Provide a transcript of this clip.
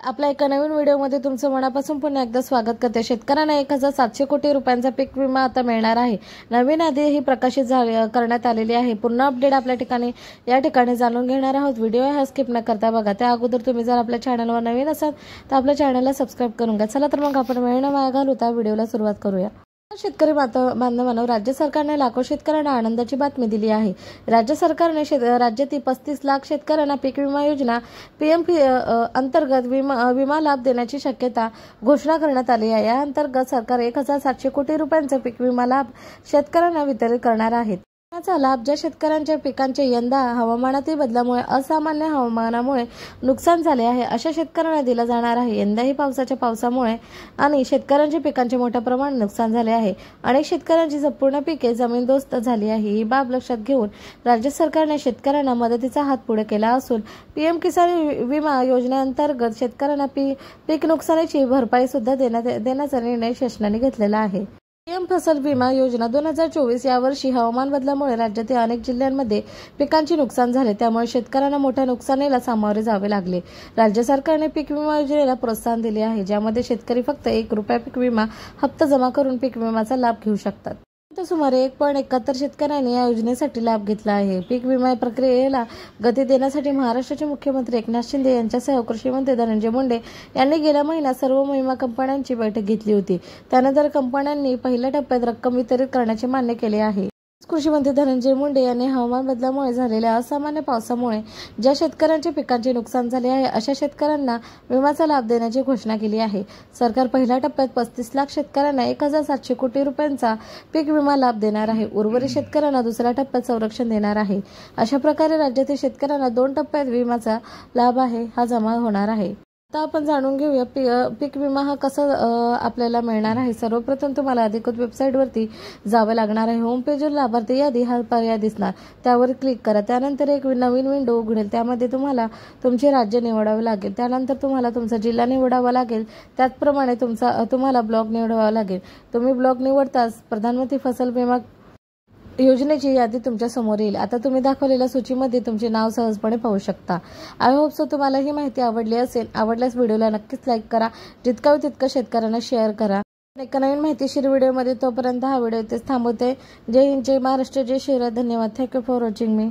आपल्या एका नवीन व्हिडिओमध्ये तुमचं मनापासून पुन्हा एकदा स्वागत करते। शेतकऱ्यांना 1700 कोटी रुपयांचा पीक विमा आता मिळणार आहे। नवीन यादी ही प्रकाशित करण्यात आलेली आहे। पूर्ण अपडेट आपल्या या ठिकाणी जाणून घेणार आहोत। व्हिडिओ हा स्किप न करता बघा। त्या अगोदर तुम्ही जर आपल्या चॅनलवर नवीन असाल तर आपल्या चॅनलला सबस्क्राइब करून घ्या। चला तर मग आपण वेळ न वाया घालवता व्हिडिओला सुरुवात करूया। शेतकरी बांधवांनो, राज्य सरकारने लाखो शेतकऱ्यांना आनंदाची बातमी दिली आहे। राज्य सरकारने राज्यातील 35 लाख शेतकऱ्यांना पीक विमा योजना पीएम अंतर्गत विमा लाभ देण्याची शक्यता घोषणा करण्यात आली आहे। या अंतर्गत सरकार 1700 कोटी रुपयांचा पीक विमा लाभ शेतकऱ्यांना वितरित करणार आहे। याचा लाभ ज्या शेतकऱ्यांच्या पिकांचे यंदा हवामानातील बदलामुळे असामान्य हवामानामुळे नुकसान झाले आहे अशा शेतकऱ्यांना दिला जाणार आहे। यंदाही पावसामुळे आणि शेतकऱ्यांच्या पिकांचे मोठ्या प्रमाणात नुकसान झाले आहे। अनेक शेतकऱ्यांची संपूर्ण पिके जमीनदोस्त झाली आहे। ही बाब लक्षात घेऊन राज्य सरकारने शेतकऱ्यांना मदतीचा हात पुढे केला असून पीएम किसान विमा योजनेअंतर्गत शेतकऱ्यांना पीक नुकसानीची भरपाई सुद्धा देण्याचा निर्णय शासनाने घेतलेला आहे। पीएम फसल विमा योजना 2024 या वर्षी हवामान बदलामुळे राज्यातील अनेक जिल्ह्यांमध्ये पिकांचे नुकसान झाले, त्यामुळे शेतकऱ्यांना मोठ्या नुकसानीला सामोरे जावे लागले। राज्य सरकारने पीक विमा योजनेला प्रोत्साहन दिले आहे, ज्यामध्ये शेतकरी फक्त ₹1 पीक विमा हप्ता जमा करून पीक विम्याचा लाभ घेऊ शकतात। सुमारे 1.71 शेतकऱ्यांनी या योजनेसाठी लाभ घेतला आहे। पीक विमा प्रक्रियेला गती देण्यासाठी महाराष्ट्राचे मुख्यमंत्री एकनाथ शिंदे यांच्यासह कृषी मंत्री धनंजय मुंडे यांनी गेल्या महिन्यात सर्व विमा कंपन्यांची बैठक घेतली होती। त्यानंतर कंपन्यांनी पहिल्या टप्प्यात रक्कम वितरित करण्याचे मान्य केले आहे। कृषी मंत्री धनंजय मुंडे यांनी हवामान बदलामुळे झालेल्या असामान्य पावसामुळे ज्या शेतकऱ्यांचे पिकांचे नुकसान झाले आहे अशा शेतकऱ्यांना विम्याचा लाभ देण्याची घोषणा केली आहे। सरकार पहिल्या टप्प्यात 35 लाख शेतकऱ्यांना 1700 कोटी रुपयांचा पीक विमा लाभ देणार आहे। उर्वरित शेतकऱ्यांना दुसऱ्या टप्प्यात संरक्षण देणार आहे। अशा प्रकारे राज्यातील शेतकऱ्यांना 2 टप्प्यात विम्याचा लाभ हा जमा होणार आहे। आता आपण जाणून घेऊया पीक विमा हा कसा आपल्याला मिळणार आहे। सर्वप्रथम तुम्हाला अधिकृत वेबसाईटवरती जावे लागणार आहे। होम पेजवर लाभार्थी यादी हा पर्याय दिसणार, त्यावर क्लिक करा। त्यानंतर एक नवीन विंडो उघडेल, त्यामध्ये तुम्हाला तुमचे राज्य निवडावे लागेल। त्यानंतर तुम्हाला तुमचा जिल्हा निवडावा लागेल। त्याचप्रमाणे तुम्हाला ब्लॉक निवडावा लागेल। तुम्ही ब्लॉक निवडताच प्रधानमंत्री फसल विमा योजनेची यादी तुमच्या समोर येईल। आता तुम्ही दाखवलेल्या सूचीमध्ये तुमचे नाव सहजपणे पाहू शकता। आय होप सो तुम्हाला ही माहिती आवडली असेल। आवडल्यास व्हिडिओला नक्कीच लाईक करा, जितका होईल तितकं शेतकऱ्यांना शेअर करा। एका नवीन माहितीशीर व्हिडिओमध्ये तोपर्यंत हा व्हिडिओ इथेच थांबवते। जय हिंद, जय महाराष्ट्र, जय श्रीराम, धन्यवाद। Thank you for watching me.